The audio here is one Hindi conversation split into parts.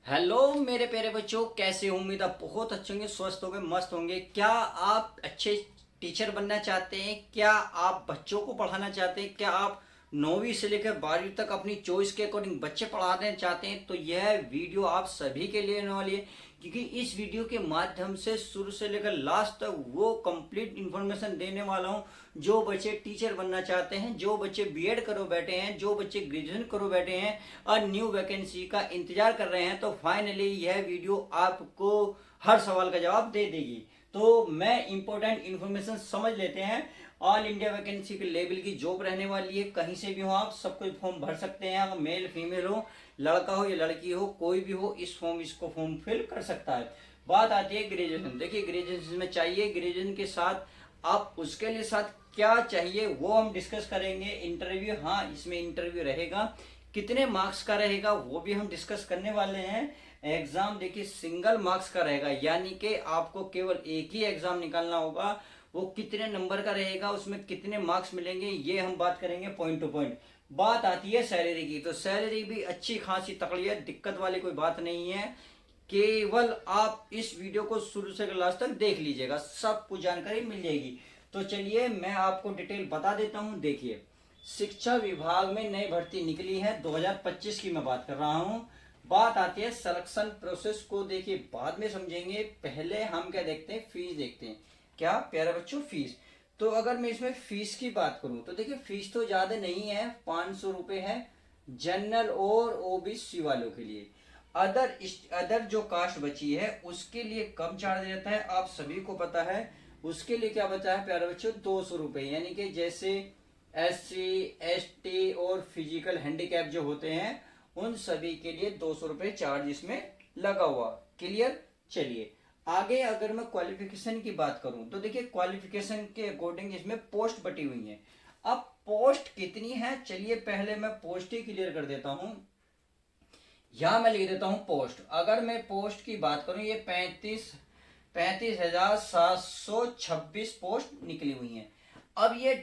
हेलो मेरे प्यारे बच्चों, कैसे हो? उम्मीद आप बहुत अच्छे होंगे, स्वस्थ होंगे, मस्त होंगे। क्या आप अच्छे टीचर बनना चाहते हैं? क्या आप बच्चों को पढ़ाना चाहते हैं? क्या आप 9वीं से लेकर 12वीं तक अपनी चॉइस के अकॉर्डिंग बच्चे पढ़ाना चाहते हैं? तो यह वीडियो आप सभी के लिए होने वाली है, क्योंकि इस वीडियो के माध्यम से शुरू से लेकर लास्ट तक वो कंप्लीट इन्फॉर्मेशन देने वाला हूँ जो बच्चे टीचर बनना चाहते हैं, जो बच्चे बीएड करो बैठे हैं, जो बच्चे ग्रेजुएशन करो बैठे हैं और न्यू वैकेंसी का इंतजार कर रहे हैं। तो फाइनली यह वीडियो आपको हर सवाल का जवाब दे देगी। तो मैं इंपॉर्टेंट इन्फॉर्मेशन समझ लेते हैं। ऑल इंडिया वैकेंसी के लेवल की जॉब रहने वाली है। कहीं से भी हो आप सब कोई फॉर्म भर सकते हैं। अगर मेल फीमेल हो, लड़का हो या लड़की हो, कोई भी हो, इसको फॉर्म फिल कर सकता है। बात आती है ग्रेजुएशन। देखिए, ग्रेजुएशन में चाहिए, ग्रेजुएशन के साथ आप उसके लिए साथ क्या चाहिए वो हम डिस्कस करेंगे। इंटरव्यू, हाँ इसमें इंटरव्यू रहेगा। कितने मार्क्स का रहेगा वो भी हम डिस्कस करने वाले हैं। एग्जाम देखिए सिंगल मार्क्स का रहेगा, यानी कि आपको केवल एक ही एग्जाम निकालना होगा। वो कितने नंबर का रहेगा, उसमें कितने मार्क्स मिलेंगे, ये हम बात करेंगे पॉइंट टू पॉइंट। बात आती है सैलरी की, तो सैलरी भी अच्छी खासी तकड़ी है, दिक्कत वाली कोई बात नहीं है। केवल आप इस वीडियो को शुरू से लास्ट तक देख लीजिएगा, सब कुछ जानकारी मिल जाएगी। तो चलिए मैं आपको डिटेल बता देता हूं। देखिए, शिक्षा विभाग में नई भर्ती निकली है 2025 की मैं बात कर रहा हूं। बात आती है सिलेक्शन प्रोसेस को, देखिए बाद में समझेंगे, पहले हम क्या देखते हैं, फीस देखते हैं। क्या प्यारे बच्चों, फीस। तो अगर मैं इसमें फीस की बात करूं तो देखिए फीस तो ज्यादा नहीं है, 500 रुपए है जनरल और ओबीसी वालों के लिए। अदर अदर जो कास्ट बची है उसके लिए कम चार्ज रहता है, आप सभी को पता है। उसके लिए क्या बचा है प्यारे बच्चों, 200 रुपए। यानी कि जैसे एससी, एसटी और फिजिकल हैंडीकैप जो होते हैं उन सभी के लिए 200 रुपए चार्ज इसमें लगा हुआ। क्लियर। चलिए आगे अगर मैं क्वालिफिकेशन की बात करूं तो देखिए क्वालिफिकेशन के अकॉर्डिंग इसमें पोस्ट बटी हुई है। अब पोस्ट कितनी है, चलिए पहले मैं पोस्ट ही क्लियर कर देता हूं। यहां मैं लिख देता हूं पोस्ट। अगर मैं पोस्ट की बात करूं, ये 35,726 पोस्ट निकली हुई हैं। अब ये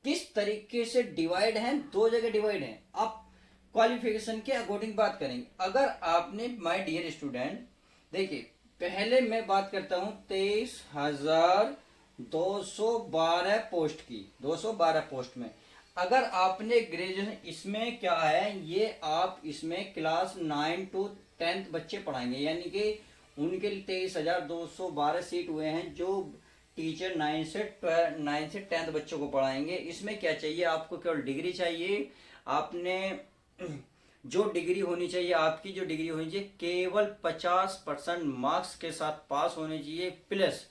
किस तरीके से डिवाइड है, दो जगह डिवाइड है। अब क्वालिफिकेशन के अकॉर्डिंग बात करेंगे। अगर आपने, माय डियर स्टूडेंट, देखिए पहले मैं बात करता हूं 23,212 पोस्ट की। 212 पोस्ट में अगर आपने ग्रेजुएशन, इसमें क्या है, ये आप इसमें क्लास 9 to 10th बच्चे पढ़ाएंगे, यानी कि उनके लिए 23,212 सीट हुए हैं जो टीचर 9 से 10th बच्चों को पढ़ाएंगे। इसमें क्या चाहिए आपको, केवल डिग्री चाहिए। आपने जो डिग्री होनी चाहिए, आपकी जो डिग्री होनी चाहिए केवल 50% मार्क्स के साथ पास होनी चाहिए। प्लस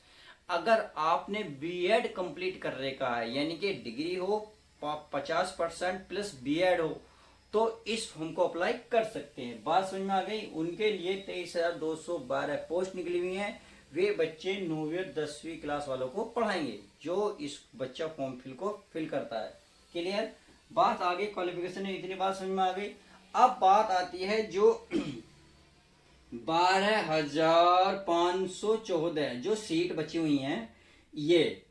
अगर आपने बीएड कंप्लीट कर रखा है, यानी कि डिग्री हो 50% प्लस बीएड हो, तो इस फॉर्म को अप्लाई कर सकते हैं। बात समझ में आ गई। उनके लिए 23,212 पोस्ट निकली हुई हैं। वे बच्चे 9वीं और 10वीं क्लास वालों को पढ़ाएंगे जो इस बच्चा फॉर्म फिल को फिल करता है। क्लियर। बात आगे क्वालिफिकेशन है, इतनी बात समझ में आ गई। अब बात आती है जो 12,514 जो सीट बची हुई हैं, ये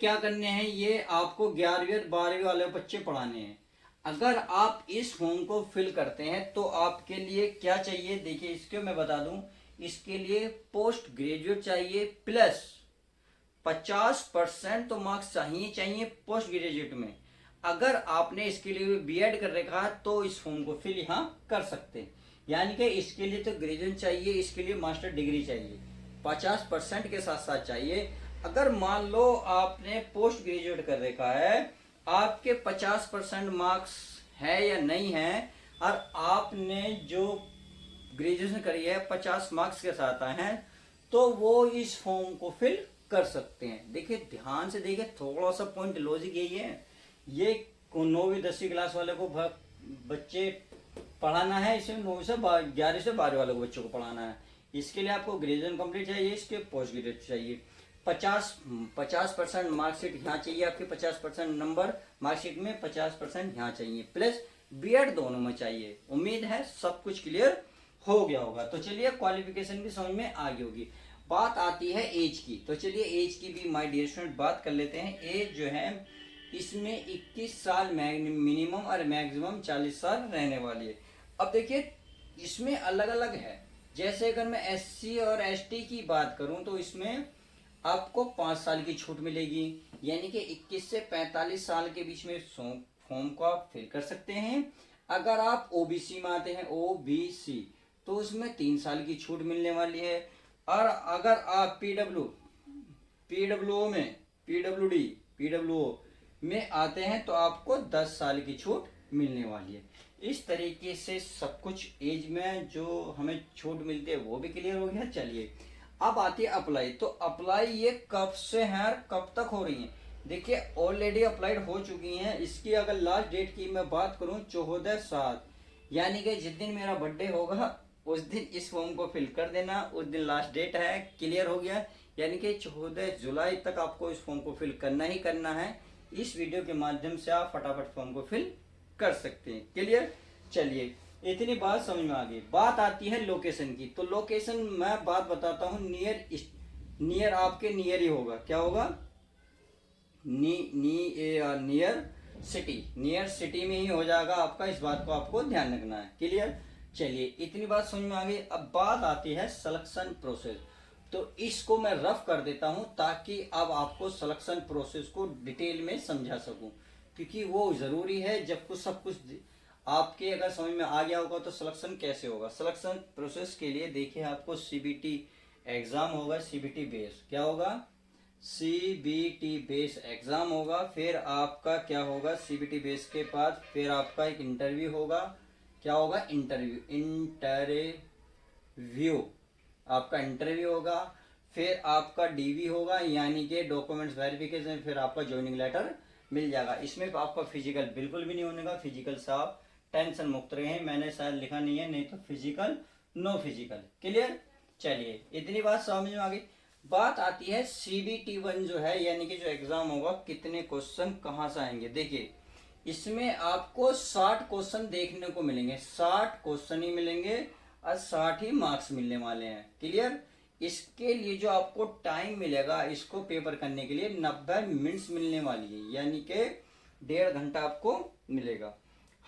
क्या करने हैं, ये आपको 11वीं और 12वीं वाले बच्चे पढ़ाने हैं। अगर आप इस फॉर्म को फिल करते हैं तो आपके लिए क्या चाहिए, देखिए इसके मैं बता दूं। इसके लिए पोस्ट ग्रेजुएट चाहिए, प्लस 50% तो मार्क्स चाहिए चाहिए पोस्ट ग्रेजुएट में। अगर आपने इसके लिए बीएड कर रखा है तो इस फॉर्म को फिल यहाँ कर सकते हैं। यानी कि इसके लिए तो ग्रेजुएशन चाहिए, इसके लिए मास्टर डिग्री चाहिए, 50% के साथ साथ चाहिए। अगर मान लो आपने पोस्ट ग्रेजुएट कर रखा है, आपके 50% मार्क्स है या नहीं है, और आपने जो ग्रेजुएशन करी है 50 मार्क्स के साथ आए हैं, तो वो इस फॉर्म को फिल कर सकते हैं। देखिए ध्यान से देखिए, थोड़ा सा पॉइंट लॉजिक यही है। ये 9वीं 10वीं क्लास वाले को बच्चे पढ़ाना है, इसमें 9 से 11 से 12 वाले बच्चों को पढ़ाना है। इसके लिए आपको ग्रेजुएशन कंप्लीट चाहिए, इसके पोस्ट ग्रेजुएट चाहिए। 50% मार्कशीट यहाँ चाहिए, आपके 50% नंबर मार्कशीट में, 50% यहाँ चाहिए, प्लस बीएड दोनों में चाहिए। उम्मीद है सब कुछ क्लियर हो गया होगा। तो चलिए क्वालिफिकेशन भी समझ में आ गई होगी। बात आती है एज की, तो चलिए एज की भी माय डियर स्टूडेंट बात कर लेते हैं। एज जो है इसमें 21 साल मिनिमम और मैक्सिमम 40 साल रहने वाली है। अब देखिए इसमें अलग अलग है। जैसे अगर मैं एससी और एसटी की बात करूं तो इसमें आपको 5 साल की छूट मिलेगी, यानी कि 21 से 45 साल के बीच में फॉर्म को आप फिल कर सकते हैं। अगर आप ओबीसी में आते हैं, ओबीसी, तो उसमें 3 साल की छूट मिलने वाली है। और अगर आप पीडब्ल्यूओ में, पीडब्ल्यूओ में आते हैं तो आपको 10 साल की छूट मिलने वाली है। इस तरीके से सब कुछ एज में जो हमें छूट मिलती है वो भी क्लियर हो गया। चलिए अब आती है अप्लाई। तो अप्लाई ये कब से है और कब तक हो रही है? देखिए ऑलरेडी अप्लाइड हो चुकी हैं। इसकी अगर लास्ट डेट की मैं बात करूं 14/7, यानी कि जिस दिन मेरा बर्थडे होगा उस दिन इस फॉर्म को फिल कर देना, उस दिन लास्ट डेट है। क्लियर हो गया? यानी कि 14 जुलाई तक आपको इस फॉर्म को फिल करना ही करना है। इस वीडियो के माध्यम से आप फटाफट फॉर्म को फिल कर सकते हैं। क्लियर? चलिए इतनी बात समझ में आ गई। बात आती है लोकेशन की। तो लोकेशन मैं बात बताता हूँ, नियर आपके नियर ही होगा। क्या होगा? नियर सिटी में ही हो जाएगा आपका। इस बात को आपको ध्यान रखना है। क्लियर? चलिए इतनी बात समझ में आ गई। अब बात आती है सिलेक्शन प्रोसेस। तो इसको मैं रफ कर देता हूं ताकि अब आपको सिलेक्शन प्रोसेस को डिटेल में समझा सकूं, क्योंकि वो जरूरी है। जब कुछ सब कुछ आपके अगर समझ में आ गया होगा तो सिलेक्शन कैसे होगा। सिलेक्शन प्रोसेस के लिए देखिए आपको सीबीटी एग्जाम होगा, सीबीटी बेस। क्या होगा? सीबीटी बेस एग्जाम होगा। फिर आपका क्या होगा? सीबीटी बेस के बाद फिर आपका एक इंटरव्यू होगा। क्या होगा? इंटरव्यू आपका इंटरव्यू होगा। फिर आपका डीवी होगा, यानी कि डॉक्यूमेंट्स वेरिफिकेशन। फिर आपका ज्वाइनिंग लेटर मिल जाएगा। इसमें आपका फिजिकल बिल्कुल भी नहीं होने का। फिजिकल से आप टेंशन मुक्त रहे हैं। मैंने शायद लिखा नहीं है, नहीं तो फिजिकल नो फिजिकल। क्लियर? चलिए इतनी बात समझ में आ गई। बात आती है CBT1 जो है, यानी कि जो एग्जाम होगा, कितने क्वेश्चन कहाँ से आएंगे। देखिए इसमें आपको 60 क्वेश्चन देखने को मिलेंगे। 60 क्वेश्चन ही मिलेंगे और 60 ही मार्क्स मिलने वाले हैं। क्लियर? इसके लिए जो आपको टाइम मिलेगा इसको पेपर करने के लिए 90 मिनट्स मिलने वाली है, यानी कि 1.5 घंटा आपको मिलेगा।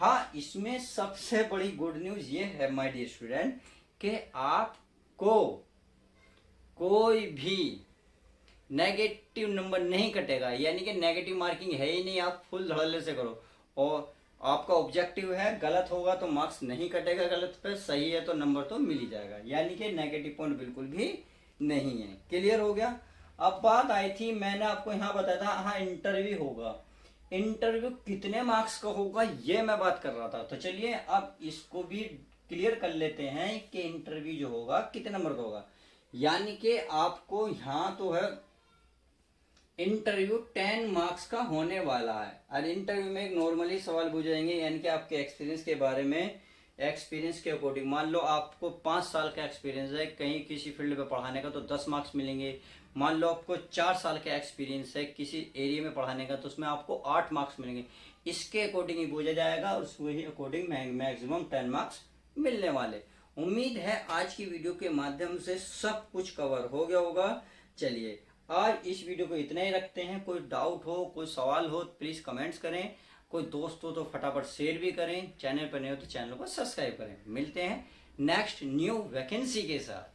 हाँ, इसमें सबसे बड़ी गुड न्यूज ये है माय डियर स्टूडेंट कि आपको कोई भी नेगेटिव नंबर नहीं कटेगा, यानी कि नेगेटिव मार्किंग है ही नहीं। आप फुल धड़ल्ले से करो और आपका ऑब्जेक्टिव है, गलत होगा तो मार्क्स नहीं कटेगा, गलत पे सही है तो नंबर तो मिल ही जाएगा। यानी कि नेगेटिव पॉइंट बिल्कुल भी नहीं है। क्लियर हो गया? अब बात आई थी, मैंने आपको यहाँ बताया था, हाँ इंटरव्यू होगा। इंटरव्यू कितने मार्क्स का होगा ये मैं बात कर रहा था। तो चलिए अब इसको भी क्लियर कर लेते हैं कि इंटरव्यू जो होगा कितने नंबर का होगा। यानी कि आपको यहाँ तो है इंटरव्यू 10 मार्क्स का होने वाला है। और इंटरव्यू में एक नॉर्मली सवाल पूछेंगे, यानी कि आपके एक्सपीरियंस के बारे में, एक्सपीरियंस के अकॉर्डिंग। मान लो आपको 5 साल का एक्सपीरियंस है कहीं किसी फील्ड में पढ़ाने का, तो 10 मार्क्स मिलेंगे। मान लो आपको 4 साल का एक्सपीरियंस है किसी एरिया में पढ़ाने का, तो उसमें आपको 8 मार्क्स मिलेंगे। इसके अकॉर्डिंग ही पूछा जाएगा और उसको ही अकॉर्डिंग मैक्सिमम 10 मार्क्स मिलने वाले। उम्मीद है आज की वीडियो के माध्यम से सब कुछ कवर हो गया होगा। चलिए आज इस वीडियो को इतना ही रखते हैं। कोई डाउट हो, कोई सवाल हो तो प्लीज़ कमेंट्स करें। कोई दोस्त हो तो फटाफट शेयर भी करें। चैनल पर नए हो तो चैनल को सब्सक्राइब करें। मिलते हैं नेक्स्ट न्यू वैकेंसी के साथ।